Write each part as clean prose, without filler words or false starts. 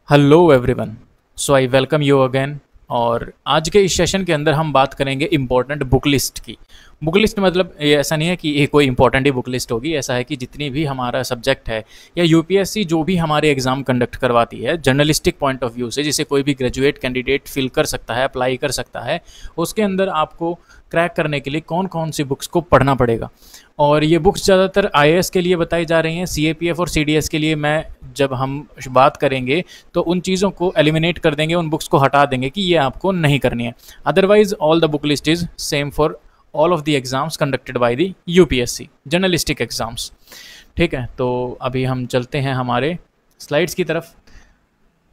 Hello everyone. So I welcome you again. और आज के इस सेशन के अंदर हम बात करेंगे इम्पोर्टेंट बुक लिस्ट की। बुक लिस्ट मतलब ये ऐसा नहीं है कि ये कोई इंपॉर्टेंट ही बुक लिस्ट होगी, ऐसा है कि जितनी भी हमारा सब्जेक्ट है या यूपीएससी जो भी हमारे एग्ज़ाम कंडक्ट करवाती है जर्नलिस्टिक पॉइंट ऑफ व्यू से, जिसे कोई भी ग्रेजुएट कैंडिडेट फिल कर सकता है, अप्लाई कर सकता है, उसके अंदर आपको क्रैक करने के लिए कौन कौन सी बुक्स को पढ़ना पड़ेगा। और ये बुक्स ज़्यादातर आईएएस के लिए बताई जा रही हैं, सीएपीएफ और सीडीएस के लिए मैं जब हम बात करेंगे तो उन चीज़ों को एलिमिनेट कर देंगे, उन बुक्स को हटा देंगे कि ये आपको नहीं करनी है। Otherwise all the book list is same for all of the exams conducted by the UPSC journalistic exams. ठीक है, तो अभी हम चलते हैं हमारे स्लाइड्स की तरफ।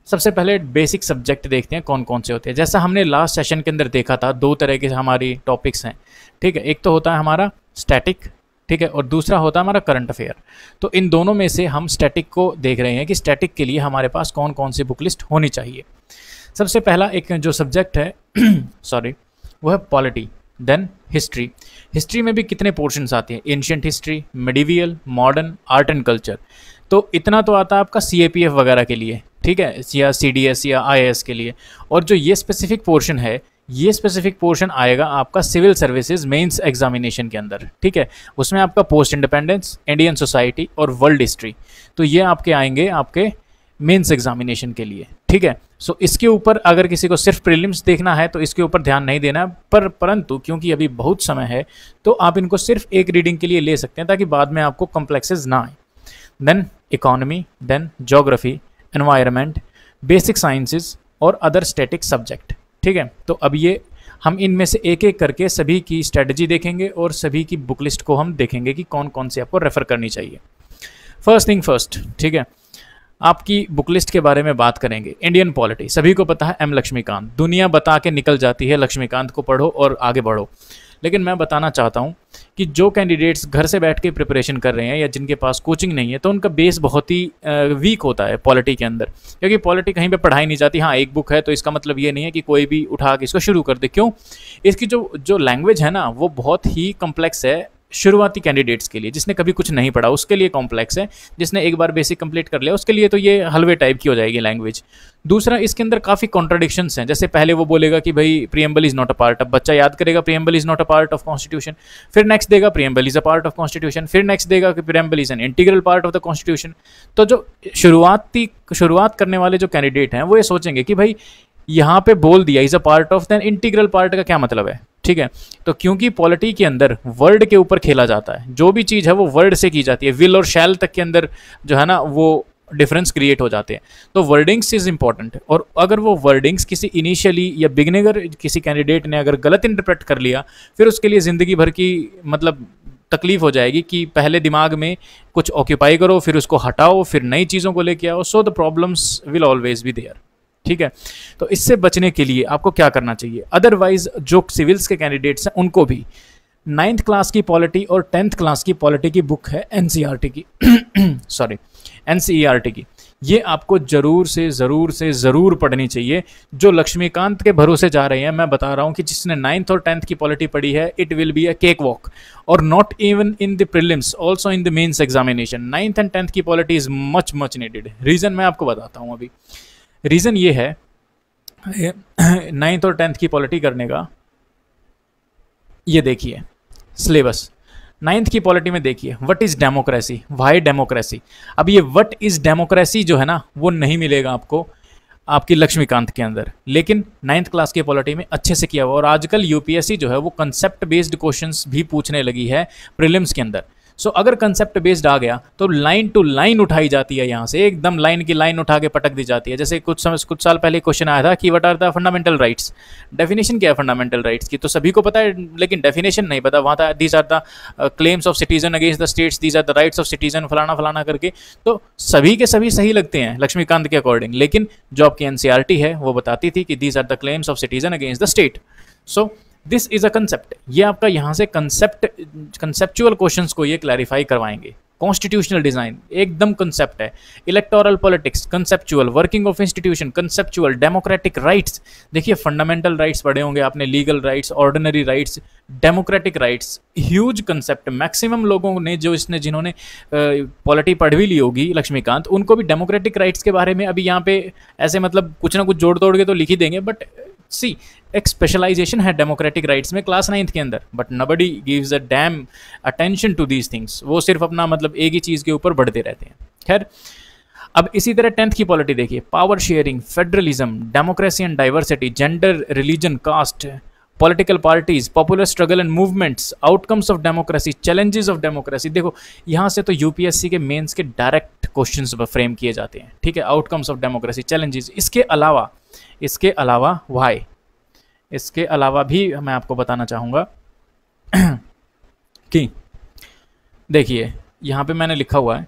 सबसे पहले बेसिक सब्जेक्ट देखते हैं कौन कौन से होते हैं। जैसा हमने लास्ट सेशन के अंदर देखा था, दो तरह के हमारी टॉपिक्स हैं। ठीक है, एक तो होता है हमारा स्टैटिक, ठीक है, और दूसरा होता है हमारा करंट अफेयर। तो इन दोनों में से हम स्टैटिक को देख रहे हैं कि स्टैटिक के लिए हमारे पास कौन कौन सी बुक लिस्ट होनी चाहिए। सबसे पहला एक जो सब्जेक्ट है सॉरी, वो है पॉलिटी, देन हिस्ट्री। हिस्ट्री में भी कितने पोर्शंस आते हैं? Ancient history, medieval, modern, art and culture. तो इतना तो आता है आपका सीएपीएफ वगैरह के लिए, ठीक है, या सीडीएस या आईएएस के लिए। और जो ये स्पेसिफिक पोर्शन है, ये स्पेसिफिक पोर्शन आएगा आपका सिविल सर्विसेज मेंस एग्जामिनेशन के अंदर। ठीक है, उसमें आपका पोस्ट इंडिपेंडेंस, इंडियन सोसाइटी और वर्ल्ड हिस्ट्री, तो ये आपके आएंगे आपके मेंस एग्जामिनेशन के लिए। ठीक है, सो इसके ऊपर अगर किसी को सिर्फ प्रीलिम्स देखना है तो इसके ऊपर ध्यान नहीं देना, परंतु क्योंकि अभी बहुत समय है तो आप इनको सिर्फ एक रीडिंग के लिए ले सकते हैं ताकि बाद में आपको कॉम्प्लेक्सेस ना आए। Then economy, then geography, environment, basic sciences और अदर स्टैटिक सब्जेक्ट। ठीक है, तो अब ये हम इनमें से एक एक करके सभी की स्ट्रेटजी देखेंगे और सभी की बुक लिस्ट को हम देखेंगे कि कौन कौन सी आपको रेफर करनी चाहिए। फर्स्ट थिंग फर्स्ट, ठीक है, आपकी बुक लिस्ट के बारे में बात करेंगे। इंडियन पॉलिटी सभी को पता है, एम लक्ष्मीकांत, दुनिया बता के निकल जाती है, लक्ष्मीकांत को पढ़ो और आगे बढ़ो। लेकिन मैं बताना चाहता हूँ कि जो कैंडिडेट्स घर से बैठ के प्रिपरेशन कर रहे हैं या जिनके पास कोचिंग नहीं है, तो उनका बेस बहुत ही वीक होता है पॉलिटी के अंदर, क्योंकि पॉलिटी कहीं पे पढ़ाई नहीं जाती। हाँ, एक बुक है तो इसका मतलब ये नहीं है कि कोई भी उठा के इसको शुरू कर दे। क्यों? इसकी जो लैंग्वेज है ना, वो बहुत ही कम्प्लेक्स है। शुरुआती कैंडिडेट्स के लिए, जिसने कभी कुछ नहीं पढ़ा उसके लिए कॉम्प्लेक्स है, जिसने एक बार बेसिक कंप्लीट कर लिया उसके लिए तो ये हलवे टाइप की हो जाएगी लैंग्वेज। दूसरा, इसके अंदर काफ़ी कॉन्ट्राडिक्शंस हैं। जैसे पहले वो बोलेगा कि भाई preamble is not a part, अब बच्चा याद करेगा preamble is not a part of constitution, फिर नेक्स्ट देगा preamble is a part of constitution, फिर नेक्स्ट देगा कि preamble is an integral part of the constitution. तो जो शुरुआत करने वाले जो कैंडिडेट हैं वो ये सोचेंगे कि भाई यहाँ पे बोल दिया is a part of, then integral part का क्या मतलब है? ठीक है, तो क्योंकि पॉलिटी के अंदर वर्ड के ऊपर खेला जाता है, जो भी चीज़ है वो वर्ड से की जाती है, विल और शैल तक के अंदर जो है ना वो डिफरेंस क्रिएट हो जाते हैं। तो वर्डिंग्स इज इंपॉर्टेंट, और अगर वो वर्डिंग्स किसी इनिशियली या बिगिनर किसी कैंडिडेट ने अगर गलत इंटरप्रेट कर लिया, फिर उसके लिए ज़िंदगी भर की मतलब तकलीफ हो जाएगी कि पहले दिमाग में कुछ ऑक्यूपाई करो, फिर उसको हटाओ, फिर नई चीज़ों को लेके आओ। So the problems will always be there. ठीक है, तो इससे बचने के लिए आपको क्या करना चाहिए? अदरवाइज जो सिविल्स के कैंडिडेट्स हैं उनको भी 9th क्लास की पॉलिटी और 10th क्लास की पॉलिटी की बुक है एनसीईआरटी की सॉरी एनसीईआरटी की, ये आपको ज़रूर पढ़नी चाहिए। जो लक्ष्मीकांत के भरोसे जा रहे हैं, मैं बता रहा हूँ कि जिसने 9th और 10th की पॉलिटी पढ़ी है, it will be a cake walk, और not even in the prelims, also in the mains examination. 9th and 10th की polity is much needed. Reason मैं आपको बताता हूँ अभी। रीज़न ये है 9th और 10th की पॉलिटी करने का, ये देखिए सिलेबस। 9th की पॉलिटी में देखिए what is democracy, Y democracy. अब ये व्हाट इज़ डेमोक्रेसी जो है ना, वो नहीं मिलेगा आपको आपकी लक्ष्मीकांत के अंदर, लेकिन 9th क्लास की पॉलिटी में अच्छे से किया हुआ। और आजकल यूपीएससी जो है वो कंसेप्ट बेस्ड क्वेश्चंस भी पूछने लगी है प्रीलिम्स के अंदर। सो अगर कंसेप्ट बेस्ड आ गया तो लाइन टू लाइन उठाई जाती है, यहाँ से एकदम लाइन की लाइन उठा के पटक दी जाती है। जैसे कुछ साल पहले क्वेश्चन आया था कि what are the fundamental rights, definition क्या है फंडामेंटल राइट्स की, तो सभी को पता है लेकिन डेफिनेशन नहीं पता। वहाँ था these are the claims of citizen against the states, these are the rights of citizen, फलाना फलाना करके। तो सभी के सभी सही लगते हैं लक्ष्मीकांत के अकॉर्डिंग, लेकिन जो आपकी एनसीईआरटी है वो बताती थी कि these are the claims of citizen against the state. So this is a concept, ये आपका यहाँ से कंसेप्चुअल क्वेश्चंस को ये क्लैरिफाई करवाएंगे। कॉन्स्टिट्यूशनल डिजाइन एकदम कंसेप्ट है, electoral politics conceptual, working of institution conceptual, democratic rights, देखिए फंडामेंटल राइट्स पढ़े होंगे आपने, legal rights, ordinary rights, democratic rights, huge concept. Maximum लोगों ने जिन्होंने पॉलिटी पढ़ भी ली होगी लक्ष्मीकांत, उनको भी डेमोक्रेटिक राइट्स के बारे में अभी यहाँ पे ऐसे मतलब कुछ ना कुछ जोड़ तोड़ के तो लिख ही देंगे, बट सी एक स्पेशलाइजेशन है डेमोक्रेटिक राइट्स में क्लास 9th के अंदर, but nobody gives a damn attention to these things, वो सिर्फ अपना मतलब एक ही चीज़ के ऊपर बढ़ते रहते हैं। खैर, अब इसी तरह 10th की पॉलिटी देखिए, power sharing, federalism, democracy and diversity, gender, religion, caste, political parties, popular struggle and movements, outcomes of democracy, challenges of democracy. देखो यहाँ से तो यूपीएससी के मेंस के डायरेक्ट क्वेश्चंस फ्रेम किए जाते हैं, ठीक है, आउटकम्स ऑफ डेमोक्रेसी, चैलेंजेस। इसके अलावा व्हाई, इसके अलावा भी मैं आपको बताना चाहूँगा कि देखिए यहाँ पे मैंने लिखा हुआ है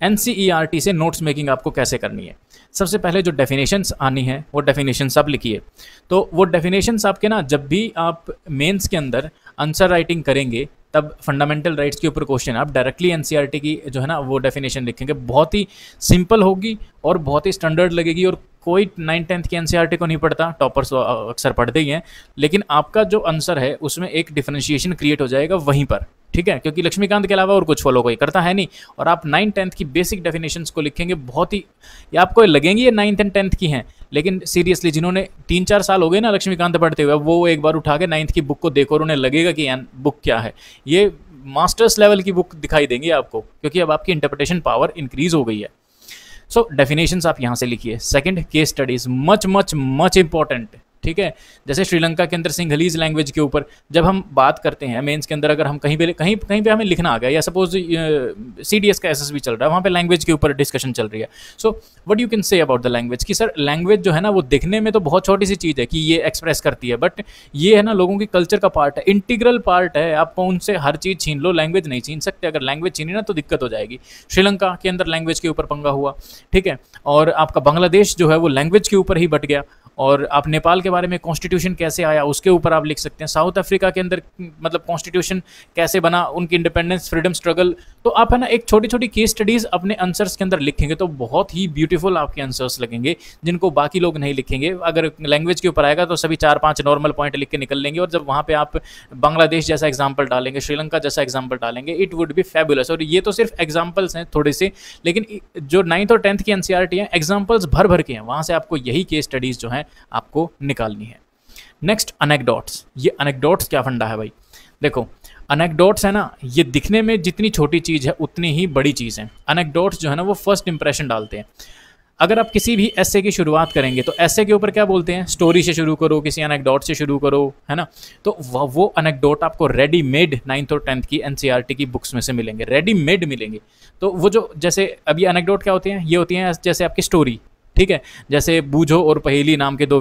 एनसीईआरटी से नोट्स मेकिंग आपको कैसे करनी है। सबसे पहले जो डेफिनेशंस आनी है वो डेफिनेशंस आप लिखिए। तो वो डेफिनेशंस आपके ना, जब भी आप मेंस के अंदर आंसर राइटिंग करेंगे तब फंडामेंटल राइट्स के ऊपर क्वेश्चन आप डायरेक्टली एनसीईआरटी की जो है ना वो डेफिनेशन लिखेंगे, बहुत ही सिंपल होगी और बहुत ही स्टैंडर्ड लगेगी। और कोई 9th-10th की एनसीईआरटी को नहीं पढ़ता, टॉपर्स अक्सर पढ़ते ही हैं, लेकिन आपका जो आंसर है उसमें एक डिफरेंशिएशन क्रिएट हो जाएगा वहीं पर, ठीक है, क्योंकि लक्ष्मीकांत के अलावा और कुछ फॉलो कोई करता है नहीं। और आप 9th-10th की बेसिक डेफिनेशंस को लिखेंगे, बहुत ही ये आपको लगेंगी ये 9th and 10th की हैं, लेकिन सीरियसली जिन्होंने 3-4 साल हो गए ना लक्ष्मीकांत पढ़ते हुए, वो एक बार उठा के 9th की बुक को देखो और उन्हें लगेगा कि बुक क्या है, ये मास्टर्स लेवल की बुक दिखाई देंगी आपको, क्योंकि अब आपकी इंटरप्रिटेशन पावर इंक्रीज हो गई है। सो डेफिनेशंस आप यहाँ से लिखिए। Second, case studies, much much much important, ठीक है। जैसे श्रीलंका के अंदर सिंघलीज लैंग्वेज के ऊपर जब हम बात करते हैं मेंस के अंदर, अगर हम कहीं पे हमें लिखना आ गया, या सपोज सीडीएस का एसएसबी चल रहा है, वहाँ पे लैंग्वेज के ऊपर डिस्कशन चल रही है। So what you can say about the language, कि सर लैंग्वेज जो है ना वो दिखने में तो बहुत छोटी सी चीज़ है कि ये एक्सप्रेस करती है, बट ये है ना लोगों की कल्चर का पार्ट है, इंटीग्रल पार्ट है। आपको उनसे हर चीज़ छीन लो, लैंग्वेज नहीं छीन सकते। अगर लैंग्वेज छीनी ना तो दिक्कत हो जाएगी। श्रीलंका के अंदर लैंग्वेज के ऊपर पंगा हुआ, ठीक है, और आपका बांग्लादेश जो है वो लैंग्वेज के ऊपर ही बट गया। और आप नेपाल के बारे में कॉन्स्टिट्यूशन कैसे आया उसके ऊपर आप लिख सकते हैं। साउथ अफ्रीका के अंदर मतलब कॉन्स्टिट्यूशन कैसे बना, उनकी इंडिपेंडेंस, फ्रीडम स्ट्रगल। तो आप है ना एक छोटी छोटी केस स्टडीज़ अपने आंसर्स के अंदर लिखेंगे तो बहुत ही ब्यूटीफुल आपके आंसर्स लगेंगे, जिनको बाकी लोग नहीं लिखेंगे। अगर लैंग्वेज के ऊपर आएगा तो सभी 4-5 नॉर्मल पॉइंट लिख के निकल लेंगे, और जब वहाँ पे आप बांग्लादेश जैसा एग्जाम्पल डालेंगे, श्रीलंका जैसा एग्जाम्पल डालेंगे, इट वुड बी फैबुलस। और ये तो सिर्फ एग्जाम्पल्स हैं थोड़े से, लेकिन जो 9th और 10th की एनसीईआरटी हैं एग्जाम्पल्स भर भर के हैं, वहाँ से आपको यही केस स्टडीज़ जो हैं आपको निकालनी है। नेक्स्ट, अनेक्डोट्स। ये अनेक्डोट्स क्या फंडा है भाई? देखो अनेक्डोट्स है ना, ये दिखने में जितनी छोटी चीज़ है उतनी ही बड़ी चीज़ है। अनेक्डोट्स जो है ना वो फर्स्ट इंप्रेशन डालते हैं। अगर आप किसी भी ऐसे की शुरुआत करेंगे तो ऐसे के ऊपर क्या बोलते हैं, स्टोरी से शुरू करो, किसी अनेक्डोट से शुरू करो, है ना। तो वो अनेक्डोट आपको रेडीमेड 9th और 10th की एनसीईआरटी की बुक्स में से मिलेंगे, रेडीमेड मिलेंगे। तो वो जो जैसे अभी अनेक्डोट क्या होते हैं, ये होती हैं जैसे आपकी स्टोरी, ठीक है। जैसे बूझो और पहेली नाम के दो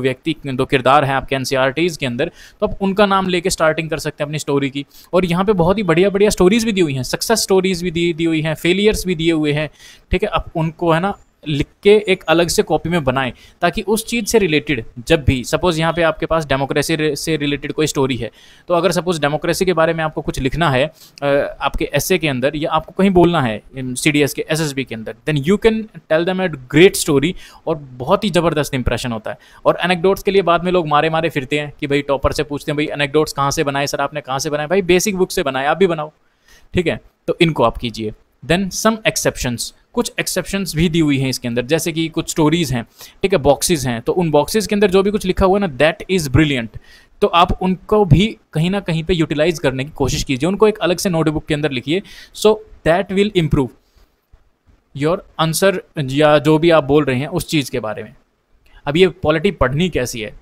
किरदार हैं आपके एनसीईआरटीज़ के अंदर, तो आप उनका नाम लेके स्टार्टिंग कर सकते हैं अपनी स्टोरी की। और यहाँ पे बहुत ही बढ़िया बढ़िया स्टोरीज़ भी दी हुई हैं, सक्सेस स्टोरीज़ भी दी हुई हैं, फेलियर्स भी दिए हुए हैं, ठीक है। आप उनको है ना लिख के एक अलग से कॉपी में बनाएं, ताकि उस चीज़ से रिलेटेड जब भी सपोज़ यहाँ पे आपके पास डेमोक्रेसी से रिलेटेड कोई स्टोरी है, तो अगर सपोज़ डेमोक्रेसी के बारे में आपको कुछ लिखना है आपके एसे के अंदर, या आपको कहीं बोलना है सीडीएस के एसएसबी के अंदर, then you can tell them a great story, और बहुत ही ज़बरदस्त इंप्रेशन होता है। और एनेक्डोट्स के लिए बाद में लोग मारे मारे फिरते हैं कि भाई टॉपर से पूछते हैं भाई एनेक्डोट्स कहाँ से बनाए सर आपने, कहाँ से बनाए? भाई बेसिक बुक से बनाए, आप भी बनाओ, ठीक है। तो इनको आप कीजिए। देन सम एक्सेप्शंस, कुछ एक्सेप्शंस भी दी हुई हैं इसके अंदर, जैसे कि कुछ स्टोरीज़ हैं, ठीक है, बॉक्सेस हैं, तो उन बॉक्सेस के अंदर जो भी कुछ लिखा हुआ है ना, दैट इज़ ब्रिलियंट। तो आप उनको भी कहीं ना कहीं पे यूटिलाइज करने की कोशिश कीजिए, उनको एक अलग से नोटबुक के अंदर लिखिए, so that will improve your answer, या जो भी आप बोल रहे हैं उस चीज़ के बारे में। अब ये पॉलिटी पढ़नी कैसी है,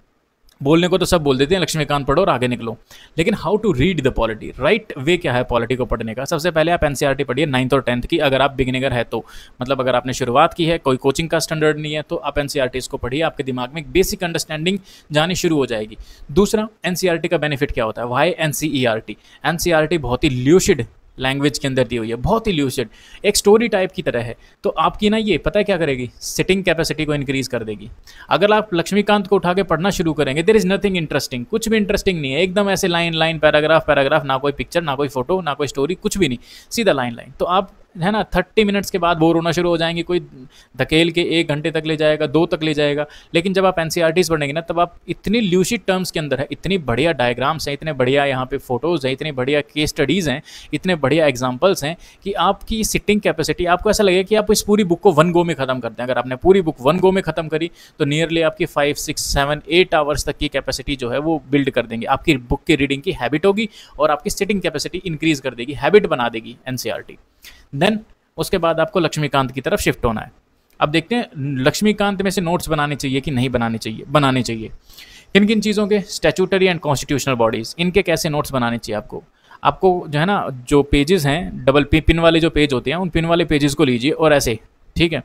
बोलने को तो सब बोल देते हैं लक्ष्मीकांत पढ़ो और आगे निकलो, लेकिन how to read the polity, right way क्या है पॉलिटी को पढ़ने का? सबसे पहले आप एनसीईआरटी पढ़िए 9th और 10th की, अगर आप बिगिनर है तो, मतलब अगर आपने शुरुआत की है, कोई कोचिंग का स्टैंडर्ड नहीं है, तो आप एनसीईआरटी को पढ़िए, आपके दिमाग में एक बेसिक अंडरस्टैंडिंग जानी शुरू हो जाएगी। दूसरा, एनसीईआरटी का बेनिफिट क्या होता है? Why NCERT? एनसीईआरटी बहुत ही ल्यूसिड लैंग्वेज के अंदर दी हुई है, बहुत ही ल्यूसिड, एक स्टोरी टाइप की तरह है। तो आपकी ना ये पता है क्या करेगी, सिटिंग कैपेसिटी को इंक्रीज कर देगी। अगर आप लक्ष्मीकांत को उठा के पढ़ना शुरू करेंगे, देयर इज नथिंग इंटरेस्टिंग, कुछ भी इंटरेस्टिंग नहीं है, एकदम ऐसे लाइन लाइन पैराग्राफ पैराग्राफ, ना कोई पिक्चर ना कोई फोटो ना कोई स्टोरी, कुछ भी नहीं, सीधा लाइन लाइन। तो आप है ना 30 मिनट्स के बाद बोर होना शुरू हो जाएंगे, कोई धकेल के 1 घंटे तक ले जाएगा, 2 तक ले जाएगा। लेकिन जब आप एनसीईआरटीज पढ़ेंगे ना, तब आप इतनी ल्यूसिड टर्म्स के अंदर है, इतनी बढ़िया डायग्राम्स हैं, इतने बढ़िया यहाँ पे फोटोज़ हैं, इतनी बढ़िया केस स्टडीज़ हैं, इतने बढ़िया एग्जाम्पल्स हैं कि आपकी सिटिंग कैपेसिटी, आपको ऐसा लगेगा कि आप इस पूरी बुक को 1 गो में ख़त्म करते हैं। अगर आपने पूरी बुक 1 गो में ख़त्म करी तो नियरली आपकी 5, 6, 7, 8 आवर्स तक की कैपेसिटी जो है वो बिल्ड कर देंगे। आपकी बुक की रीडिंग की हैबिट होगी और आपकी सिटिंग कैपेसिटी इंक्रीज कर देगी, हैबिट बना देगी एनसीईआरटी। देन उसके बाद आपको लक्ष्मीकांत की तरफ शिफ्ट होना है। अब देखते हैं लक्ष्मीकांत में से नोट्स बनाने चाहिए कि नहीं बनाने चाहिए। बनाने चाहिए किन किन चीज़ों के, स्टैट्यूटरी एंड कॉन्स्टिट्यूशनल बॉडीज़, इनके कैसे नोट्स बनाने चाहिए आपको जो है ना, जो पेजेस हैं डबल पिन वाले जो पेज होते हैं, उन पिन वाले पेजेस को लीजिए और ऐसे, ठीक है,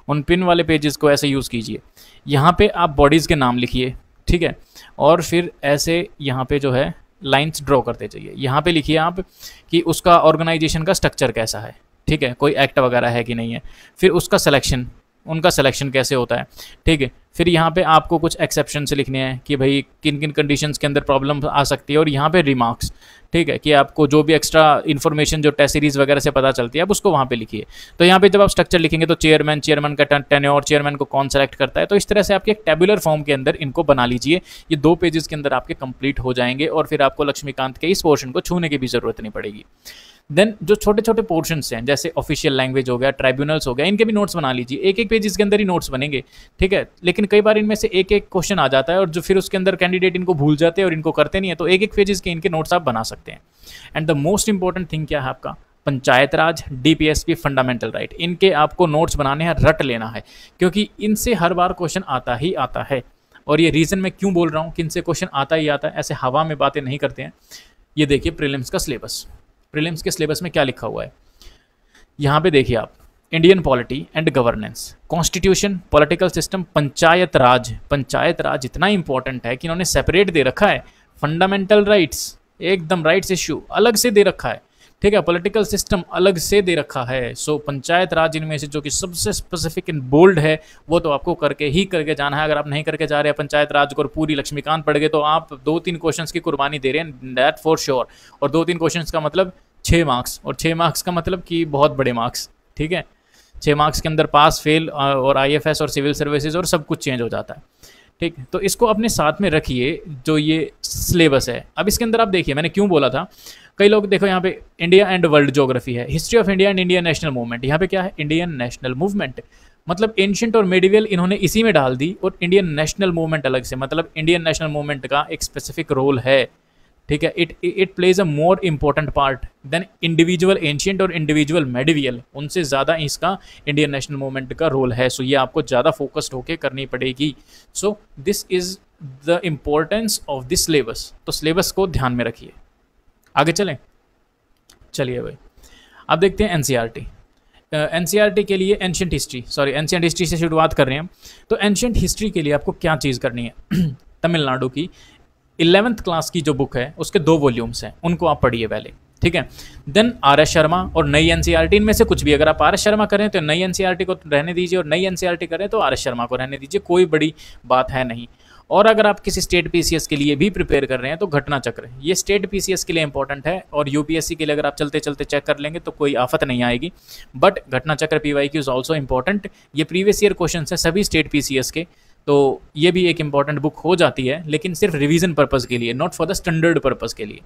उन पिन वाले पेजेस को ऐसे यूज़ कीजिए। यहाँ पे आप बॉडीज़ के नाम लिखिए, ठीक है, और फिर ऐसे यहाँ पे जो है लाइंस ड्रॉ करते जाइए। यहाँ पे लिखिए आप कि उसका ऑर्गेनाइजेशन का स्ट्रक्चर कैसा है, ठीक है, कोई एक्ट वगैरह है कि नहीं है, फिर उसका सिलेक्शन, उनका सिलेक्शन कैसे होता है, ठीक है। फिर यहाँ पे आपको कुछ एक्सेप्शन से लिखने हैं कि भाई किन किन कंडीशंस के अंदर प्रॉब्लम आ सकती है, और यहाँ पे रिमार्क्स, ठीक है, कि आपको जो भी एक्स्ट्रा इन्फॉर्मेशन जो टेस्ट सीरीज वगैरह से पता चलती है आप उसको वहाँ पे लिखिए। तो यहाँ पे जब आप स्ट्रक्चर लिखेंगे तो चेयरमैन का टेन्योर, चेयरमैन को कौन सेलेक्ट करता है, तो इस तरह से आपके एक टेबुलर फॉर्म के अंदर इनको बना लीजिए। ये 2 पेजेस के अंदर आपके कंप्लीट हो जाएंगे और फिर आपको लक्ष्मीकांत के इस पोर्शन को छूने की भी जरूरत नहीं पड़ेगी। देन जो छोटे छोटे पोर्शंस हैं, जैसे ऑफिशियल लैंग्वेज हो गया, ट्राइब्यूनल्स हो गया, इनके भी नोट्स बना लीजिए। एक एक पेज के अंदर ही नोट्स बनेंगे, ठीक है, लेकिन कई बार इनमें से एक एक क्वेश्चन आ जाता है और जो फिर उसके अंदर कैंडिडेट इनको भूल जाते हैं और इनको करते नहीं है, तो एक एक पेजेस के इनके नोट्स आप बना सकते हैं। And the most important thing क्या है आपका, पंचायत राज, डीपीएसपी, फंडामेंटल राइट, इनके आपको नोट्स बनाने हैं, रट लेना है, क्योंकि इनसे हर बार क्वेश्चन आता ही आता है। और ये रीज़न मैं क्यों बोल रहा हूँ कि इनसे क्वेश्चन आता ही आता है, ऐसे हवा में बातें नहीं करते हैं। ये देखिए प्रीलिम्स का सिलेबस, प्रीलिम्स के सिलेबस में क्या लिखा हुआ है, यहाँ पे देखिए आप, Indian polity and governance, constitution, political system, panchayat raj. Panchayat raj इतना इंपॉर्टेंट है कि इन्होंने सेपरेट दे रखा है, फंडामेंटल राइट्स, एकदम राइट्स इश्यू अलग से दे रखा है, ठीक है, पॉलिटिकल सिस्टम अलग से दे रखा है। सो पंचायत राज इनमें से जो कि सबसे स्पेसिफिक एंड बोल्ड है, वो तो आपको करके जाना है। अगर आप नहीं करके जा रहे हैं पंचायत राज को और पूरी लक्ष्मीकांत पढ़ गए, तो आप 2-3 क्वेश्चंस की कुर्बानी दे रहे हैं, दैट फॉर श्योर। और 2-3 क्वेश्चंस का मतलब 6 मार्क्स, और 6 मार्क्स का मतलब कि बहुत बड़े मार्क्स, ठीक है। 6 मार्क्स के अंदर पास फेल और IFS और सिविल सर्विसेज और सब कुछ चेंज हो जाता है, ठीक। तो इसको अपने साथ में रखिए जो ये सिलेबस है। अब इसके अंदर आप देखिए, मैंने क्यों बोला था, कई लोग देखो यहाँ पे इंडिया एंड वर्ल्ड ज्योग्राफी है, history of India and Indian national movement, यहाँ पे क्या है, इंडियन नेशनल मूवमेंट, मतलब एंशिएंट और मेडिवल इन्होंने इसी में डाल दी, और इंडियन नेशनल मूवमेंट अलग से, मतलब इंडियन नेशनल मूवमेंट का एक स्पेसिफिक रोल है, ठीक है। It plays a more important part than individual ancient और इंडिविजुअल मेडिवल, उनसे ज़्यादा इसका इंडियन नेशनल मूवमेंट का रोल है। सो ये आपको ज़्यादा फोकस्ड होकर करनी पड़ेगी। So this is the importance of this syllabus. तो सिलेबस को ध्यान में रखिए। आगे चलें, चलिए भाई अब देखते हैं एनसीईआरटी। एनसीईआरटी के लिए एंशिएंट हिस्ट्री से शुरुआत कर रहे हैं। तो एंशिएंट हिस्ट्री के लिए आपको क्या चीज़ करनी है, तमिलनाडु की 11th क्लास की जो बुक है उसके 2 वॉल्यूम्स हैं, उनको आप पढ़िए पहले, ठीक है। देन RS शर्मा और नई एनसीईआरटी, इनमें से कुछ भी, अगर आप RS शर्मा करें तो नई एनसीईआरटी को रहने दीजिए, और नई एनसीईआरटी करें तो RS शर्मा को रहने दीजिए, कोई बड़ी बात है नहीं। और अगर आप किसी स्टेट PCS के लिए भी प्रिपेयर कर रहे हैं तो घटना चक्र, ये स्टेट PCS के लिए इंपॉर्टेंट है, और UPSC के लिए अगर आप चलते चलते चेक कर लेंगे तो कोई आफत नहीं आएगी। बट घटना चक्र PYQ इज ऑल्सो इंपॉर्टेंट, ये प्रीवियस ईयर क्वेश्चन है सभी स्टेट PCS के, तो ये भी एक इंपॉर्टेंट बुक हो जाती है, लेकिन सिर्फ रिवीजन पर्पज़ के लिए, not for the standard purpose के लिए।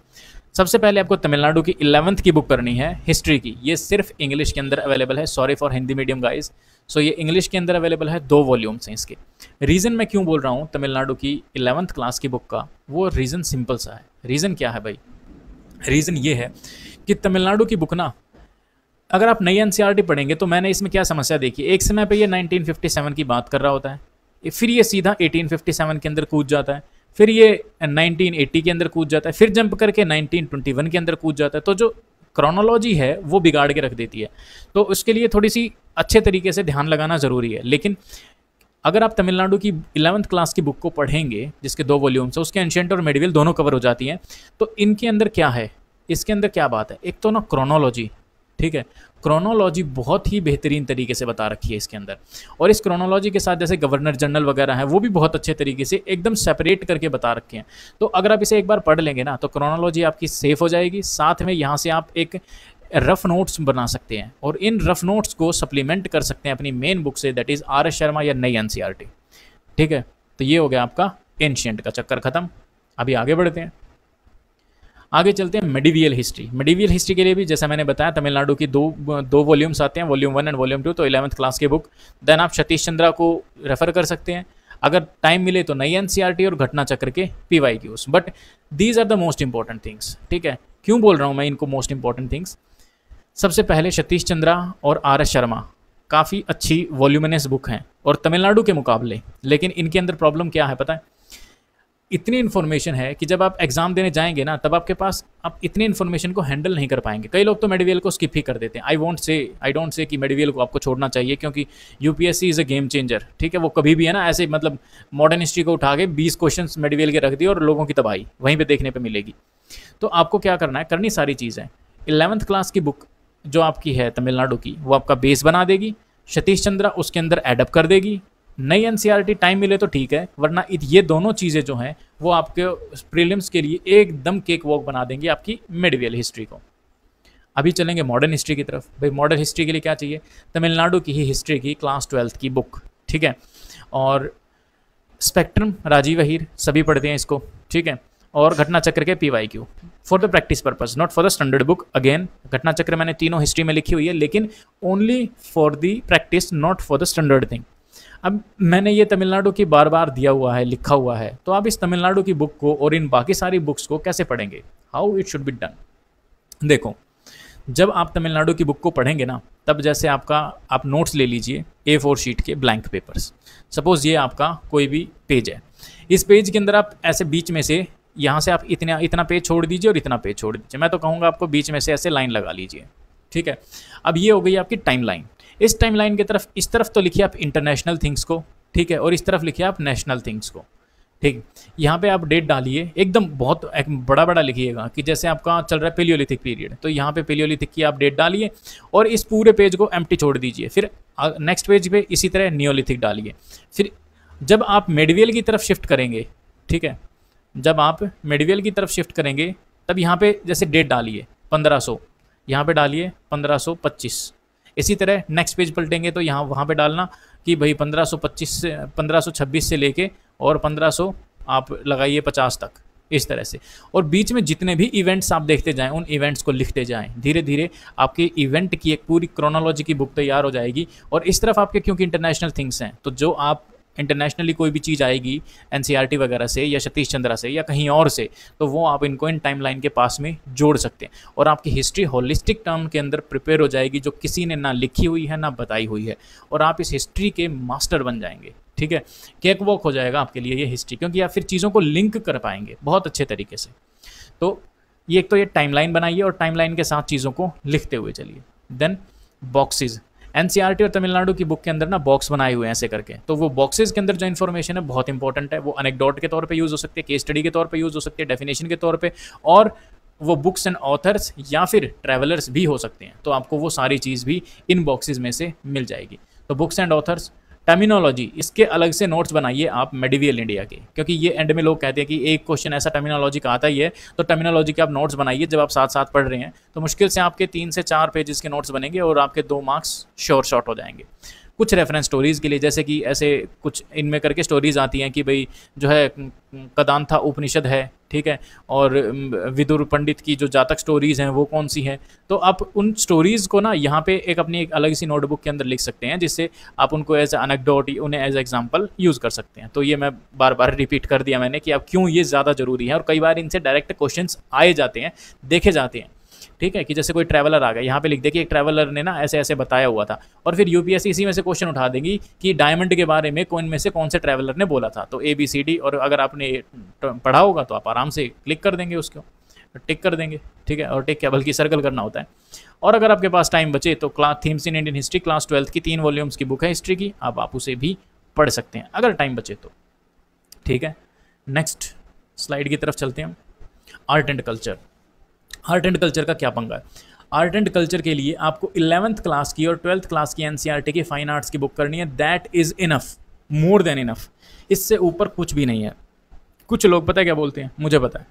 सबसे पहले आपको तमिलनाडु की 11th की बुक करनी है, हिस्ट्री की। ये सिर्फ इंग्लिश के अंदर अवेलेबल है, sorry for Hindi medium guys. So ये इंग्लिश के अंदर अवेलेबल है, 2 वॉल्यूम्स हैं इसके। रीज़न मैं क्यों बोल रहा हूँ तमिलनाडु की 11th क्लास की बुक का, वो रीज़न सिंपल सा है। रीज़न क्या है भाई, रीज़न ये है कि तमिलनाडु की बुक ना, अगर आप नई एनसीईआरटी पढ़ेंगे तो मैंने इसमें क्या समस्या देखी, एक समय पे ये 1957 की बात कर रहा होता है, फिर ये सीधा 1857 के अंदर कूद जाता है, फिर ये 1980 के अंदर कूद जाता है, फिर जंप करके 1921 के अंदर कूद जाता है। तो जो क्रोनोलॉजी है वो बिगाड़ के रख देती है, तो उसके लिए थोड़ी सी अच्छे तरीके से ध्यान लगाना ज़रूरी है। लेकिन अगर आप तमिलनाडु की 11th क्लास की बुक को पढ़ेंगे, जिसके 2 वॉल्यूम्स है, उसके एंशिएंट और मेडिवल दोनों कवर हो जाती हैं, तो इनके अंदर क्या है, इसके अंदर क्या बात है, एक तो ना क्रोनोलॉजी, ठीक है, क्रोनोलॉजी बहुत ही बेहतरीन तरीके से बता रखी है इसके अंदर। और इस क्रोनोलॉजी के साथ जैसे गवर्नर जनरल वगैरह हैं वो भी बहुत अच्छे तरीके से एकदम सेपरेट करके बता रखे हैं। तो अगर आप इसे एक बार पढ़ लेंगे ना तो क्रोनोलॉजी आपकी सेफ हो जाएगी। साथ में यहाँ से आप एक रफ नोट्स बना सकते हैं और इन रफ नोट्स को सप्लीमेंट कर सकते हैं अपनी मेन बुक से, दैट इज़ RS शर्मा या नई NCERT। ठीक है, तो ये हो गया आपका एंशिएंट का चक्कर खत्म। अभी आगे बढ़ते हैं, आगे चलते हैं मेडिवियल हिस्ट्री। मेडिवियल हिस्ट्री के लिए भी जैसा मैंने बताया तमिलनाडु की दो वॉल्यूम्स आते हैं, वॉल्यूम 1 एंड वॉल्यूम 2, तो 11th क्लास की बुक। देन आप सतीश चंद्रा को रेफर कर सकते हैं, अगर टाइम मिले तो नई NCERT और घटना चक्र के PYQs। But these are the most important things. ठीक है, क्यों बोल रहा हूँ मैं इनको मोस्ट इंपॉर्टेंट थिंग्स? सबसे पहले सतीश चंद्रा और RS शर्मा काफ़ी अच्छी वॉल्यूमिनस बुक हैं और तमिलनाडु के मुकाबले, लेकिन इनके अंदर प्रॉब्लम क्या है पता है? इतनी इन्फॉर्मेशन है कि जब आप एग्जाम देने जाएंगे ना तब आपके पास आप इतनी इन्फॉर्मेशन को हैंडल नहीं कर पाएंगे। कई लोग तो मेडिवियल को स्किप ही कर देते हैं। आई डोंट से कि मेडिवियल को आपको छोड़ना चाहिए, क्योंकि UPSC is a game changer. ठीक है, वो कभी भी है ना ऐसे मतलब मॉडर्न हिस्ट्री को उठा के 20 क्वेश्चन मेडिवियल के रख दिए और लोगों की तबाही वहीं पर देखने पर मिलेगी। तो आपको क्या करना है, करनी सारी चीज़ें। 11th क्लास की बुक जो आपकी है तमिलनाडु की वो आपका बेस बना देगी, सतीश चंद्रा उसके अंदर एडअप कर देगी, नई NCERT टाइम मिले तो ठीक है, वरना ये दोनों चीज़ें जो हैं वो आपके प्रीलिम्स के लिए एकदम केक वॉक बना देंगे आपकी मेडिवियल हिस्ट्री को। अभी चलेंगे मॉडर्न हिस्ट्री की तरफ। भाई मॉडर्न हिस्ट्री के लिए क्या चाहिए? तमिलनाडु की ही हिस्ट्री की क्लास 12th की बुक। ठीक है, और स्पेक्ट्रम, राजीव अहीर सभी पढ़ते हैं इसको। ठीक है, और घटना चक्र के PYQ for the practice purpose, not for the standard book. Again घटना चक्र मैंने तीनों हिस्ट्री में लिखी हुई है, लेकिन only for the practice, not for the standard thing. अब मैंने ये तमिलनाडु की बार बार दिया हुआ है, लिखा हुआ है, तो आप इस तमिलनाडु की बुक को और इन बाकी सारी बुक्स को कैसे पढ़ेंगे? How it should be done. देखो, जब आप तमिलनाडु की बुक को पढ़ेंगे ना तब जैसे आप नोट्स ले लीजिए A4 शीट के ब्लैंक पेपर्स। सपोज ये आपका कोई भी पेज है, इस पेज के अंदर आप ऐसे बीच में से यहाँ से आप इतना पेज छोड़ दीजिए और इतना पेज छोड़ दीजिए। मैं तो कहूँगा आपको बीच में से ऐसे लाइन लगा लीजिए। ठीक है, अब ये हो गई आपकी टाइम लाइन। इस टाइम लाइन की तरफ, इस तरफ तो लिखिए आप इंटरनेशनल थिंग्स को, ठीक है, और इस तरफ लिखिए आप नेशनल थिंग्स को। ठीक, यहाँ पे आप डेट डालिए, एकदम बहुत बड़ा बड़ा लिखिएगा कि जैसे आपका चल रहा है पेलियोलिथिक पीरियड, तो यहाँ पे पेलियोलिथिक की आप डेट डालिए और इस पूरे पेज को एम्प्टी छोड़ दीजिए। फिर नेक्स्ट पेज पे इसी तरह नियोलिथिक डालिए। फिर जब आप मेडिवियल की तरफ शिफ्ट करेंगे, ठीक है, जब आप मेडिवियल की तरफ शिफ्ट करेंगे तब यहाँ पे जैसे डेट डालिए 1500, यहाँ पे डालिए 1525। इसी तरह नेक्स्ट पेज पलटेंगे तो यहाँ वहाँ पे डालना कि भाई 1526 से लेके और 1500 आप लगाइए 50 तक, इस तरह से। और बीच में जितने भी इवेंट्स आप देखते जाएं उन इवेंट्स को लिखते जाएं। धीरे धीरे आपके इवेंट की एक पूरी क्रोनोलॉजी की बुक तैयार हो जाएगी। और इस तरफ आपके क्योंकि इंटरनेशनल थिंग्स हैं, तो जो आप इंटरनेशनली कोई भी चीज़ आएगी NCERT वगैरह से या सतीश चंद्रा से या कहीं और से, तो वो आप इनको इन टाइमलाइन के पास में जोड़ सकते हैं और आपकी हिस्ट्री होलिस्टिक टर्म के अंदर प्रिपेयर हो जाएगी, जो किसी ने ना लिखी हुई है ना बताई हुई है, और आप इस हिस्ट्री के मास्टर बन जाएंगे। ठीक है, केक वॉक हो जाएगा आपके लिए ये हिस्ट्री, क्योंकि आप फिर चीज़ों को लिंक कर पाएंगे बहुत अच्छे तरीके से। तो ये एक तो ये टाइमलाइन बनाइए और टाइमलाइन के साथ चीज़ों को लिखते हुए चलिए। देन बॉक्सेज, NCERT और तमिलनाडु की बुक के अंदर ना बॉक्स बनाए हुए हैं ऐसे करके, तो वो बॉक्सेस के अंदर जो इन्फॉर्मेशन है बहुत इंपॉर्टेंट है। वो अनेक्डोट के तौर पे यूज़ हो सकती है, केस स्टडी के तौर पे यूज़ हो सकती है, डेफिनेशन के तौर पे, और वो बुक्स एंड ऑथर्स या फिर ट्रैवलर्स भी हो सकते हैं। तो आपको वो सारी चीज़ भी इन बॉक्सेस में से मिल जाएगी। तो बुक्स एंड ऑथर्स, टर्मिनोलॉजी, इसके अलग से नोट्स बनाइए आप मेडिवियल इंडिया के, क्योंकि ये एंड में लोग कहते हैं कि एक क्वेश्चन ऐसा टर्मिनोलॉजी का आता ही है, तो टर्मिनोलॉजी के आप नोट्स बनाइए। जब आप साथ साथ पढ़ रहे हैं तो मुश्किल से आपके 3 से 4 पेजेस के नोट्स बनेंगे और आपके 2 मार्क्स श्योर शॉर्ट हो जाएंगे। कुछ रेफरेंस स्टोरीज़ के लिए, जैसे कि ऐसे कुछ इनमें करके स्टोरीज़ आती हैं कि भाई जो है कदांथा उपनिषद है, ठीक है, और विदुर पंडित की जो जातक स्टोरीज़ हैं वो कौन सी हैं, तो आप उन स्टोरीज़ को ना यहाँ पे एक अपनी एक अलग सी नोटबुक के अंदर लिख सकते हैं, जिससे आप उनको एज अनेक्डोट, उन्हें एज एग्जांपल यूज़ कर सकते हैं। तो ये मैं बार बार रिपीट कर दिया मैंने कि अब क्यों ये ज़्यादा ज़रूरी है, और कई बार इनसे डायरेक्ट क्वेश्चंस आए जाते हैं, देखे जाते हैं। ठीक है, कि जैसे कोई ट्रैवलर आ गया, यहाँ पे लिख दे कि एक ट्रैवलर ने ना ऐसे ऐसे बताया हुआ था, और फिर UPSC इसी में से क्वेश्चन उठा देगी कि डायमंड के बारे में कौन में से कौन से ट्रैवलर ने बोला था, तो ABCD, और अगर आपने पढ़ा होगा तो आप आराम से क्लिक कर देंगे, उसको टिक कर देंगे। ठीक है, और टिक क्या बल्कि सर्कल करना होता है। और अगर आपके पास टाइम बचे तो themes in Indian history class 12th की 3 वॉल्यूम्स की बुक है हिस्ट्री की, आप उसे भी पढ़ सकते हैं अगर टाइम बचे तो। ठीक है, नेक्स्ट स्लाइड की तरफ चलते हैं। Art and culture. Art and culture का क्या पंगा है? आर्ट एंड कल्चर के लिए आपको 11th क्लास की और 12th क्लास की एनसीईआरटी की फाइन आर्ट्स की बुक करनी है। That is enough, more than enough. इससे ऊपर कुछ भी नहीं है। कुछ लोग पता है क्या बोलते हैं, मुझे पता है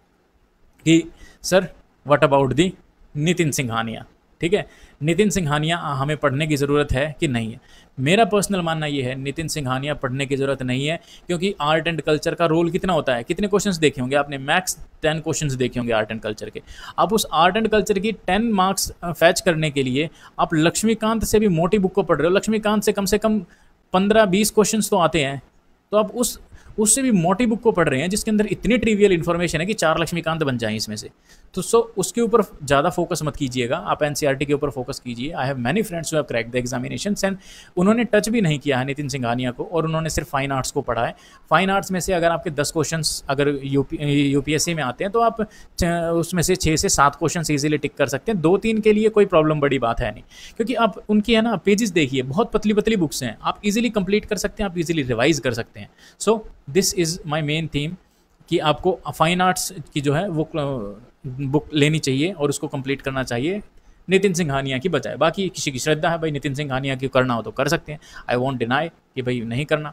कि sir what about the Nitin Singhania, ठीक है, नितिन सिंघानिया हमें पढ़ने की ज़रूरत है कि नहीं है? मेरा पर्सनल मानना ये है नितिन सिंघानिया पढ़ने की ज़रूरत नहीं है, क्योंकि आर्ट एंड कल्चर का रोल कितना होता है, कितने क्वेश्चंस देखे होंगे आपने? मैक्स 10 क्वेश्चंस देखे होंगे आर्ट एंड कल्चर के। आप उस आर्ट एंड कल्चर की 10 मार्क्स फैच करने के लिए आप लक्ष्मीकांत से भी मोटी बुक को पढ़ रहे हो। लक्ष्मीकांत से कम 15-20 क्वेश्चन तो आते हैं, तो आप उससे भी मोटी बुक को पढ़ रहे हैं जिसके अंदर इतनी ट्रिवियल इन्फॉर्मेशन है कि 4 लक्ष्मीकांत बन जाएं इसमें से। तो उसके ऊपर ज़्यादा फोकस मत कीजिएगा, आप एनसीईआरटी के ऊपर फोकस कीजिए। I have many friends who have cracked the examinations and उन्होंने टच भी नहीं किया है नितिन सिंघानिया को, और उन्होंने सिर्फ फाइन आर्ट्स को पढ़ा है। फाइन आर्ट्स में से अगर आपके 10 क्वेश्चन अगर यूपीएससी में आते हैं तो आप उसमें से 6 से 7 क्वेश्चन ईजिली टिक कर सकते हैं। 2-3 के लिए कोई प्रॉब्लम बड़ी बात है नहीं, क्योंकि आप उनकी है ना पेजेस देखिए, बहुत पतली पतली बुक्स हैं, आप इजीली कंप्लीट कर सकते हैं, आप इजीली रिवाइज कर सकते हैं। सो this is my main theme कि आपको फाइन आर्ट्स की जो है वो बुक लेनी चाहिए और उसको कंप्लीट करना चाहिए नितिन सिंघानिया की बजाय। बाकी किसी की श्रद्धा है भाई, नितिन सिंघानिया की करना हो तो कर सकते हैं, आई वॉन्ट डिनाई कि भाई नहीं करना।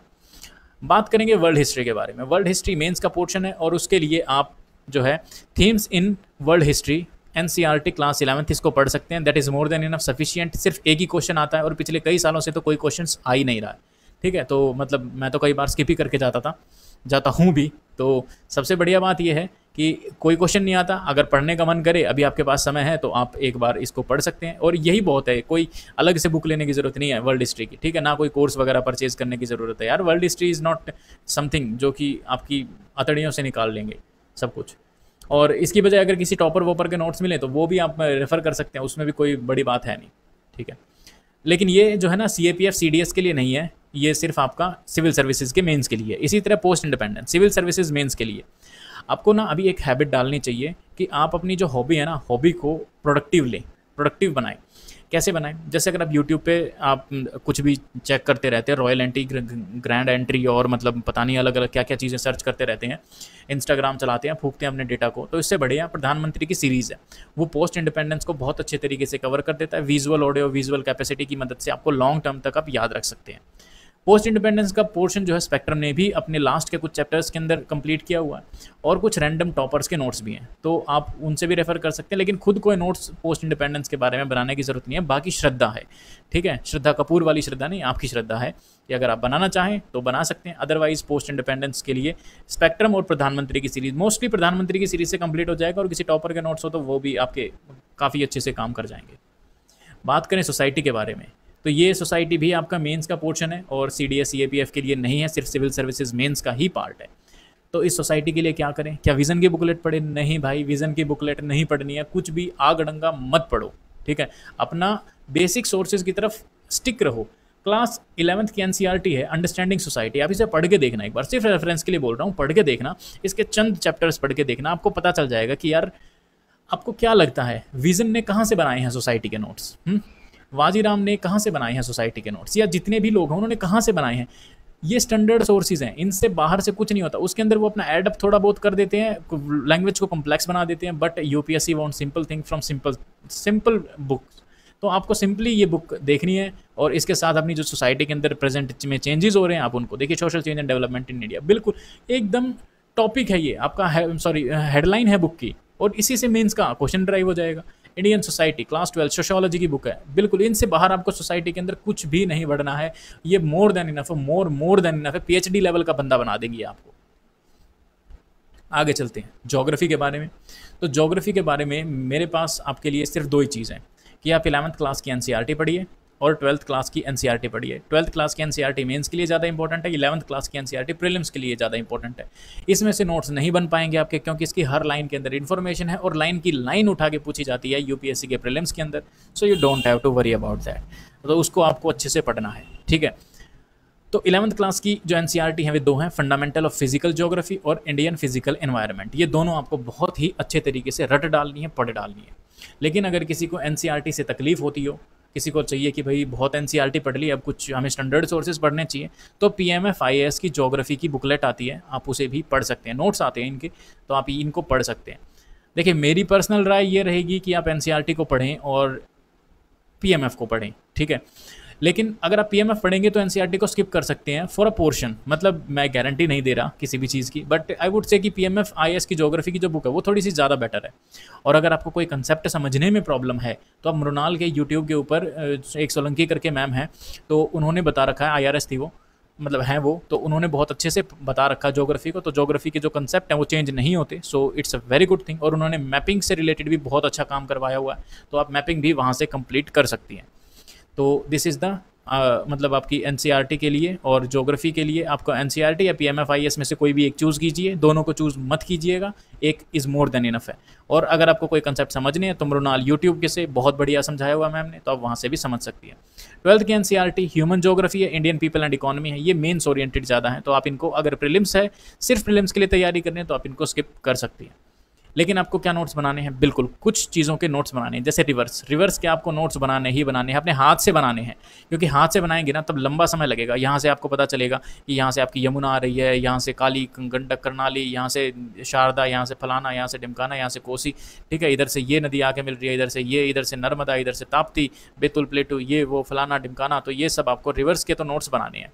बात करेंगे वर्ल्ड हिस्ट्री के बारे में। वर्ल्ड हिस्ट्री मेंस का पोर्शन है और उसके लिए आप जो है themes in world history NCERT class 11th इसको पढ़ सकते हैं। That is more than enough sufficient. सिर्फ एक ही क्वेश्चन आता है और पिछले कई सालों से तो कोई क्वेश्चन आ ही नहीं रहा है, ठीक है। तो मतलब मैं तो कई बार स्किप ही करके जाता हूँ भी। तो सबसे बढ़िया बात यह है कि कोई क्वेश्चन नहीं आता, अगर पढ़ने का मन करे, अभी आपके पास समय है तो आप एक बार इसको पढ़ सकते हैं और यही बहुत है। कोई अलग से बुक लेने की ज़रूरत नहीं है वर्ल्ड हिस्ट्री की, ठीक है, ना कोई कोर्स वगैरह परचेज करने की ज़रूरत है यार। World history is not something जो कि आपकी अतड़ियों से निकाल लेंगे सब कुछ। और इसकी बजाय अगर किसी टॉपर वॉपर के नोट्स मिले तो वो भी आप रेफ़र कर सकते हैं, उसमें भी कोई बड़ी बात है नहीं, ठीक है। लेकिन ये जो है ना सीएपीएफ सीडीएस के लिए नहीं है, ये सिर्फ आपका सिविल सर्विसेज के मेंस के लिए। इसी तरह post independence civil services mains के लिए आपको ना अभी एक हैबिट डालनी चाहिए कि आप अपनी जो हॉबी है ना, हॉबी को प्रोडक्टिव बनाएं। कैसे बनाएं? जैसे अगर आप यूट्यूब पे आप कुछ भी चेक करते रहते हैं, रॉयल एंट्री, ग्रैंड एंट्री और मतलब पता नहीं अलग अलग क्या क्या चीज़ें सर्च करते रहते हैं, इंस्टाग्राम चलाते हैं, फूकते हैं अपने डेटा को, तो इससे बढ़िया प्रधानमंत्री की सीरीज़ है, वो पोस्ट इंडिपेंडेंस को बहुत अच्छे तरीके से कवर कर देता है। विजुअल ऑडियो विजुअल कैपेसिटी की मदद से आपको लॉन्ग टर्म तक आप याद रख सकते हैं। पोस्ट इंडिपेंडेंस का पोर्शन जो है स्पेक्ट्रम ने भी अपने लास्ट के कुछ चैप्टर्स के अंदर कंप्लीट किया हुआ है और कुछ रैंडम टॉपर्स के नोट्स भी हैं, तो आप उनसे भी रेफर कर सकते हैं। लेकिन खुद कोई नोट्स पोस्ट इंडिपेंडेंस के बारे में बनाने की ज़रूरत नहीं है। बाकी श्रद्धा है, ठीक है, श्रद्धा कपूर वाली श्रद्धा नहीं, आपकी श्रद्धा है कि अगर आप बनाना चाहें तो बना सकते हैं। अदरवाइज पोस्ट इंडिपेंडेंस के लिए स्पेक्ट्रम और प्रधानमंत्री की सीरीज़, मोस्टली प्रधानमंत्री की सीरीज़ से कंप्लीट हो जाएगा और किसी टॉपर के नोट्स हो तो वो भी आपके काफ़ी अच्छे से काम कर जाएंगे। बात करें सोसाइटी के बारे में, तो ये सोसाइटी भी आपका मेंस का पोर्शन है और सीडीएस सीएपीएफ के लिए नहीं है, सिर्फ सिविल सर्विसेज मेंस का ही पार्ट है। तो इस सोसाइटी के लिए क्या करें? क्या विज़न की बुकलेट पढ़े? नहीं भाई, विज़न की बुकलेट नहीं पढ़नी है, कुछ भी आग अड़ंगा मत पढ़ो, ठीक है। अपना बेसिक सोर्सेज की तरफ स्टिक रहो। क्लास 11th की एनसीईआरटी है अंडरस्टैंडिंग सोसाइटी, आप इसे पढ़ के देखना एक बार, सिर्फ रेफरेंस के लिए बोल रहा हूँ, पढ़ के देखना, इसके चंद चैप्टर्स पढ़ के देखना, आपको पता चल जाएगा कि यार आपको क्या लगता है विज़न ने कहाँ से बनाए हैं सोसाइटी के नोट्स, वाजीराम ने कहाँ से बनाए हैं सोसाइटी के नोट्स, या जितने भी लोग हैं उन्होंने कहाँ से बनाए हैं। ये स्टैंडर्ड सोर्सेज हैं, इनसे बाहर से कुछ नहीं होता। उसके अंदर वो अपना एडअप थोड़ा बहुत कर देते हैं, लैंग्वेज को कॉम्प्लेक्स बना देते हैं, but UPSC want simple thing from simple books. तो आपको सिंपली ये बुक देखनी है और इसके साथ अपनी जो सोसाइटी के अंदर प्रेजेंट में चेंजेस हो रहे हैं आप उनको देखिए। Social change and development in India, बिल्कुल एकदम टॉपिक है ये आपका, हेडलाइन है बुक की, और इसी से मेंस का क्वेश्चन ड्राइव हो जाएगा। इंडियन सोसाइटी क्लास 12 सोशियोलॉजी की बुक है, बिल्कुल इनसे बाहर आपको सोसाइटी के अंदर कुछ भी नहीं बढ़ना है। ये मोर देन इनफ है, मोर देन इनफ है, पीएचडी लेवल का बंदा बना देंगी आपको। आगे चलते हैं ज्योग्राफी के बारे में। तो ज्योग्राफी के बारे में मेरे पास आपके लिए सिर्फ 2 ही चीज़ हैं कि आप 11th क्लास की एनसीईआरटी पढ़िए और 12th क्लास की एनसीईआरटी पढ़िए। 12th क्लास की एनसीईआरटी मेंस के लिए ज़्यादा इंपॉर्टेंट है, 11th क्लास की एनसीईआरटी प्रीलिम्स के लिए ज़्यादा इंपॉर्टेंट है। इसमें से नोट्स नहीं बन पाएंगे आपके, क्योंकि इसकी हर लाइन के अंदर इन्फॉर्मेशन है और लाइन की लाइन उठा के पूछी जाती है यूपीएससी के प्रीलिम्स के अंदर। So you don't have to worry about that, तो उसको आपको अच्छे से पढ़ना है, ठीक है। तो 11th क्लास की जो एनसीईआरटी है वे 2 हैं, फंडामेंटल ऑफ फिजिकल ज्योग्राफी और इंडियन फिजिकल एनवायरनमेंट। ये दोनों आपको बहुत ही अच्छे तरीके से रट डालनी है, पढ़ डालनी है। लेकिन अगर किसी को एनसीईआरटी से तकलीफ होती हो, किसी को चाहिए कि भाई बहुत एनसीईआरटी पढ़ ली, अब कुछ हमें स्टैंडर्ड सोर्सेज पढ़ने चाहिए, तो पीएमएफ आईएएस की ज्योग्राफी की बुकलेट आती है, आप उसे भी पढ़ सकते हैं। नोट्स आते हैं इनके, तो आप इनको पढ़ सकते हैं। देखिए मेरी पर्सनल राय ये रहेगी कि आप एनसीईआरटी को पढ़ें और पीएमएफ को पढ़ें, ठीक है। लेकिन अगर आप पीएमएफ पढ़ेंगे तो एनसीईआरटी को स्किप कर सकते हैं फॉर अ पोर्शन, मतलब मैं गारंटी नहीं दे रहा किसी भी चीज़ की, बट आई वुड से कि पीएमएफ आईएएस की ज्योग्राफी की जो बुक है वो थोड़ी सी ज़्यादा बेटर है। और अगर आपको कोई कंसेप्ट समझने में प्रॉब्लम है तो आप मृणाल के यूट्यूब के ऊपर एक सोलंकी करके मैम है, तो उन्होंने बता रखा है, आईआरएस थी वो, मतलब हैं वो, तो उन्होंने बहुत अच्छे से बता रखा ज्योग्राफी को, तो ज्योग्राफी के जो कंसेप्ट हैं वो चेंज नहीं होते, so it's a very good thing. और उन्होंने मैपिंग से रिलेटेड भी बहुत अच्छा काम करवाया हुआ है, तो आप मैपिंग भी वहाँ से कंप्लीट कर सकती हैं। तो दिस इज़ द मतलब आपकी एनसीईआरटी के लिए और ज्योग्राफी के लिए आपको एनसीईआरटी या पीएमएफआईएस में से कोई भी एक चूज़ कीजिए, दोनों को चूज़ मत कीजिएगा, एक इज़ मोर देन इनफ है। और अगर आपको कोई कंसेप्ट समझने हैं तो मृणाल यूट्यूब के से बहुत बढ़िया समझाया हुआ मैम ने, तो आप वहाँ से भी समझ सकती है। 12th की एनसीईआरटी ह्यूमन ज्योग्राफी है, इंडियन पीपल एंड इकोनॉमी है, ये मेन्स ओरिएंटेड ज़्यादा है, तो आप इनको अगर प्रीलिम्स है, सिर्फ प्रीलिम्स के लिए तैयारी करनी है तो आप इनको स्किप कर सकती हैं। लेकिन आपको क्या नोट्स बनाने हैं, बिल्कुल कुछ चीज़ों के नोट्स बनाने हैं, जैसे रिवर्स के आपको नोट्स बनाने ही बनाने हैं, अपने हाथ से बनाने हैं, क्योंकि हाथ से बनाएंगे ना तब लंबा समय लगेगा। यहाँ से आपको पता चलेगा कि यहाँ से आपकी यमुना आ रही है, यहाँ से काली गंडक करनाली, यहाँ से शारदा, यहाँ से फलाना, यहाँ से ढिमकाना, यहाँ से कोसी, ठीक है, इधर से ये नदी आके मिल रही है, इधर से ये, इधर से नर्मदा, इधर से ताप्ती, बेतुल प्लेटू, ये वो फलाना ढिमकाना, तो ये सब आपको रिवर्स के तो नोट्स बनाने हैं।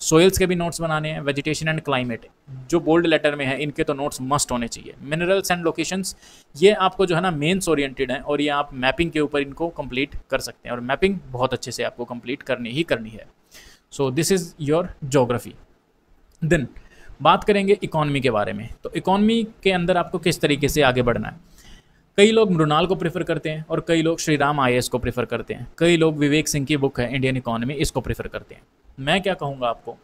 सोइल्स के भी नोट्स बनाने हैं, वेजिटेशन एंड क्लाइमेट जो बोल्ड लेटर में है इनके तो नोट्स मस्ट होने चाहिए। मिनरल्स एंड लोकेशंस, ये आपको जो है ना मेंस ओरिएंटेड है, और ये आप मैपिंग के ऊपर इनको कंप्लीट कर सकते हैं, और मैपिंग बहुत अच्छे से आपको कंप्लीट करनी ही करनी है। So this is your geography. Then बात करेंगे इकोनॉमी के बारे में, तो इकोनॉमी के अंदर आपको किस तरीके से आगे बढ़ना है। कई लोग मृणाल को प्रेफर करते हैं और कई लोग श्रीराम आईएएस को प्रेफर करते हैं, कई लोग विवेक सिंह की बुक है इंडियन इकोनॉमी, इसको प्रेफर करते हैं। मैं क्या कहूँगा आपको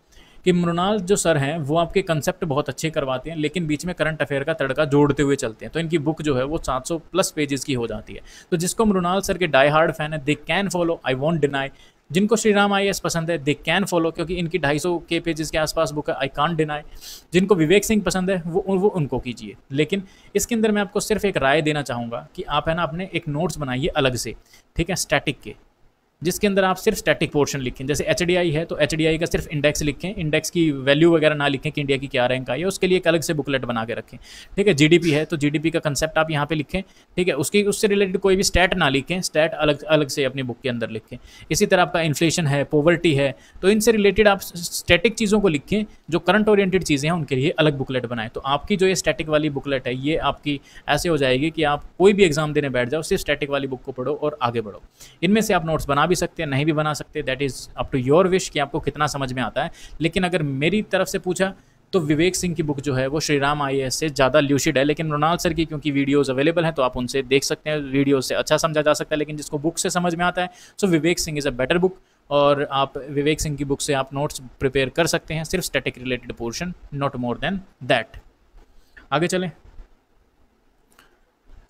कि मृणाल जो सर हैं वो आपके कंसेप्ट बहुत अच्छे करवाते हैं, लेकिन बीच में करंट अफेयर का तड़का जोड़ते हुए चलते हैं, तो इनकी बुक जो है वो 700 प्लस पेजेस की हो जाती है। तो जिसको मृणाल सर के डाई हार्ड फैन है, they can follow, I want deny. जिनको श्रीराम आईएएस पसंद है, दे कैन फॉलो, क्योंकि इनकी 250 के पेजेस के आसपास बुक है, आई कांट डिनाई। जिनको विवेक सिंह पसंद है वो उनको कीजिए। लेकिन इसके अंदर मैं आपको सिर्फ एक राय देना चाहूँगा कि आप है ना अपने एक नोट्स बनाइए अलग से, ठीक है, स्टैटिक के, जिसके अंदर आप सिर्फ स्टैटिक पोर्शन लिखें। जैसे एचडीआई है तो एचडीआई का सिर्फ इंडेक्स लिखें, इंडेक्स की वैल्यू वगैरह ना लिखें कि इंडिया की क्या रैंक आई है, उसके लिए एक अलग से बुकलेट बना के रखें, ठीक है। जीडीपी है तो जीडीपी का कंसेप्ट आप यहाँ पे लिखें, ठीक है, उससे रिलेटेड कोई भी स्टैट ना लिखें, स्टैट अलग अलग से अपनी बुक के अंदर लिखें। इसी तरह आपका इन्फ्लेशन है, पॉवर्टी है, तो इनसे रिलेटेड आप स्टैटिक चीज़ों को लिखें, जो करंट ओरिएंटेड चीज़ें हैं उनके लिए अलग बुकलेट बनाएं। तो आपकी जो ये स्टैटिक वाली बुकलेट है ये आपकी ऐसे हो जाएगी कि आप कोई भी एग्जाम देने बैठ जाओ, सिर्फ स्टैटिक वाली बुक को पढ़ो और आगे बढ़ो। इनमें से आप नोट्स बना भी सकते हैं, नहीं भी बना सकते, that is up to your wish कि आपको कितना समझ में आता है। लेकिन अगर मेरी तरफ से पूछा तो विवेक सिंह की बुक जो है वो श्रीराम आईएएस से ज़्यादा ल्यूसिड है, लेकिन मृणाल सर की क्योंकि वीडियोस अवेलेबल हैं तो आप उनसे देख सकते हैं, वीडियो से अच्छा समझा जा सकता है। लेकिन जिसको बुक से समझ में आता है so Vivek Singh is a better book, और आप विवेक सिंह की बुक से आप नोट्स प्रिपेयर कर सकते हैं, सिर्फ static related portion, not more than that. आगे चलें।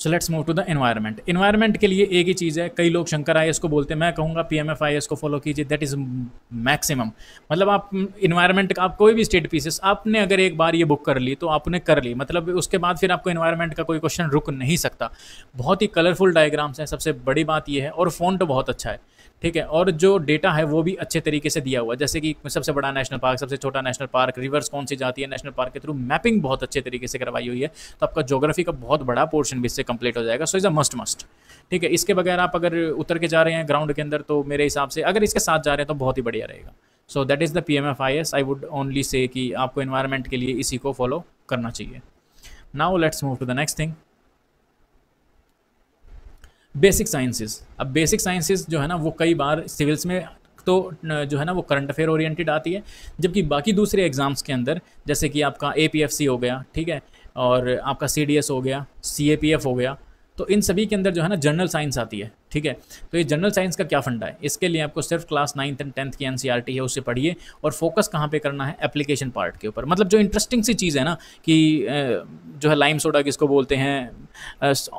So let's move to the environment. Environment के लिए एक ही चीज़ है, कई लोग शंकर आईएएस को बोलते हैं, मैं कहूँगा पीएमएफआईएएस को फॉलो कीजिए, दैट इज़ मैक्सिमम। मतलब आप एनवायरनमेंट का, आप कोई भी स्टेट पीसेस आपने अगर एक बार ये बुक कर ली तो आपने कर ली, मतलब उसके बाद फिर आपको एनवायरनमेंट का कोई क्वेश्चन रुक नहीं सकता। बहुत ही कलरफुल डायग्राम्स हैं, सबसे बड़ी बात ये है, और फॉन्ट बहुत अच्छा है, ठीक है, और जो डेटा है वो भी अच्छे तरीके से दिया हुआ है, जैसे कि सबसे बड़ा नेशनल पार्क, सबसे छोटा नेशनल पार्क, रिवर्स कौन सी जाती है नेशनल पार्क के थ्रू, मैपिंग बहुत अच्छे तरीके से करवाई हुई है। तो आपका ज्योग्राफी का बहुत बड़ा पोर्शन भी इससे कंप्लीट हो जाएगा। सो इज़ अ मस्ट, ठीक है। इसके बगैर आप अगर उतर के जा रहे हैं ग्राउंड के अंदर तो मेरे हिसाब से अगर इसके साथ जा रहे हैं तो बहुत ही बढ़िया रहेगा। So that is the PMFIAS. I would only say कि आपको एनवायरनमेंट के लिए इसी को फॉलो करना चाहिए। Now let's move to the next thing, basic sciences. अब बेसिक साइंसेज जो है ना वो कई बार सिविल्स में तो जो है ना वो करंट अफेयर ओरिएंटेड आती है, जबकि बाकी दूसरे एग्जाम्स के अंदर जैसे कि आपका एपीएफसी हो गया, ठीक है, और आपका सीडीएस हो गया, सीएपीएफ हो गया, तो इन सभी के अंदर जो है ना जनरल साइंस आती है, ठीक है। तो ये जनरल साइंस का क्या फंडा है, इसके लिए आपको सिर्फ क्लास 9th एंड 10th की एनसीईआरटी है उससे पढ़िए, और फोकस कहाँ पे करना है, एप्लीकेशन पार्ट के ऊपर। मतलब जो इंटरेस्टिंग सी चीज़ है ना कि जो है लाइम सोडा किसको बोलते हैं,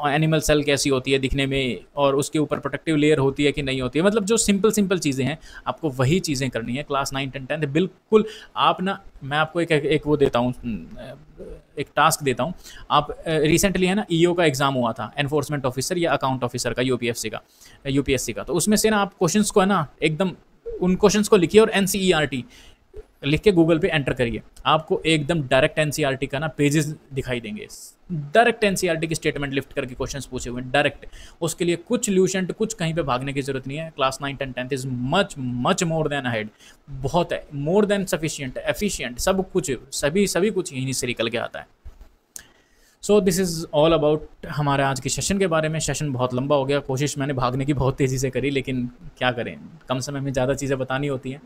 एनिमल सेल कैसी होती है दिखने में, और उसके ऊपर प्रोटेक्टिव लेयर होती है कि नहीं होती है, मतलब जो सिंपल चीज़ें हैं आपको वही चीज़ें करनी है क्लास 9th एंड 10th। बिल्कुल आप ना, मैं आपको एक वो देता हूँ, एक टास्क देता हूँ। आप रिसेंटली है ना ईओ का एग्जाम हुआ था, एनफोर्समेंट ऑफिसर या अकाउंट ऑफिसर का, यूपीएससी का, तो उसमें से ना आप क्वेश्चंस को है ना एकदम उन क्वेश्चंस को लिखिए और एनसीईआरटी लिख के गूगल पे एंटर करिए, आपको एकदम डायरेक्ट एनसीईआरटी का ना पेजेस दिखाई देंगे। डायरेक्ट एनसीईआरटी की स्टेटमेंट लिफ्ट करके क्वेश्चंस पूछे हुए हैं डायरेक्ट। उसके लिए कुछ ल्यूशेंट, कुछ कहीं पे भागने की जरूरत नहीं है। Class 9 10 10th is much much more than ahead, बहुत है, मोर देन सफिशिएंट, एफिशिएंट, सब कुछ, सभी कुछ यहीं से निकल के आता है। So this is all about हमारे आज के सेशन के बारे में। सेशन बहुत लंबा हो गया, कोशिश मैंने भागने की बहुत तेज़ी से करी, लेकिन क्या करें, कम समय में ज़्यादा चीज़ें बतानी होती हैं,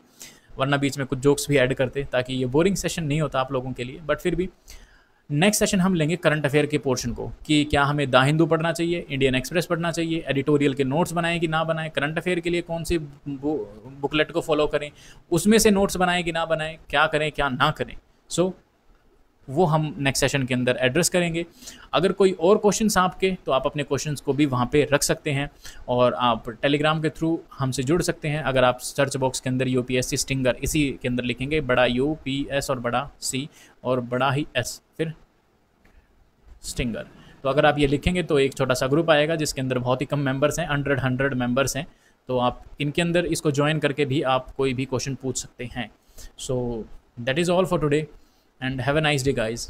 वरना बीच में कुछ जोक्स भी ऐड करते ताकि ये बोरिंग सेशन नहीं होता आप लोगों के लिए। बट फिर भी नेक्स्ट सेशन हम लेंगे करंट अफेयर के पोर्शन को, कि क्या हमें द हिंदू पढ़ना चाहिए, इंडियन एक्सप्रेस पढ़ना चाहिए, एडिटोरियल के नोट्स बनाएं कि ना बनाएं, करंट अफेयर के लिए कौन सी बुकलेट को फॉलो करें, उसमें से नोट्स बनाएं कि ना बनाएं, क्या करें क्या ना करें। सो वो हम नेक्स्ट सेशन के अंदर एड्रेस करेंगे। अगर कोई और क्वेश्चंस आपके, तो आप अपने क्वेश्चंस को भी वहाँ पे रख सकते हैं, और आप टेलीग्राम के थ्रू हमसे जुड़ सकते हैं। अगर आप सर्च बॉक्स के अंदर यूपीएससी स्टिंगर इसी के अंदर लिखेंगे, बड़ा यूपीएस और बड़ा सी और बड़ा ही एस फिर स्टिंगर, तो अगर आप ये लिखेंगे तो एक छोटा सा ग्रुप आएगा जिसके अंदर बहुत ही कम मेंबर्स हैं, 100 मेंबर्स हैं। तो आप इनके अंदर इसको ज्वाइन करके भी आप कोई भी क्वेश्चन पूछ सकते हैं। सो that is all for today and have a nice day guys।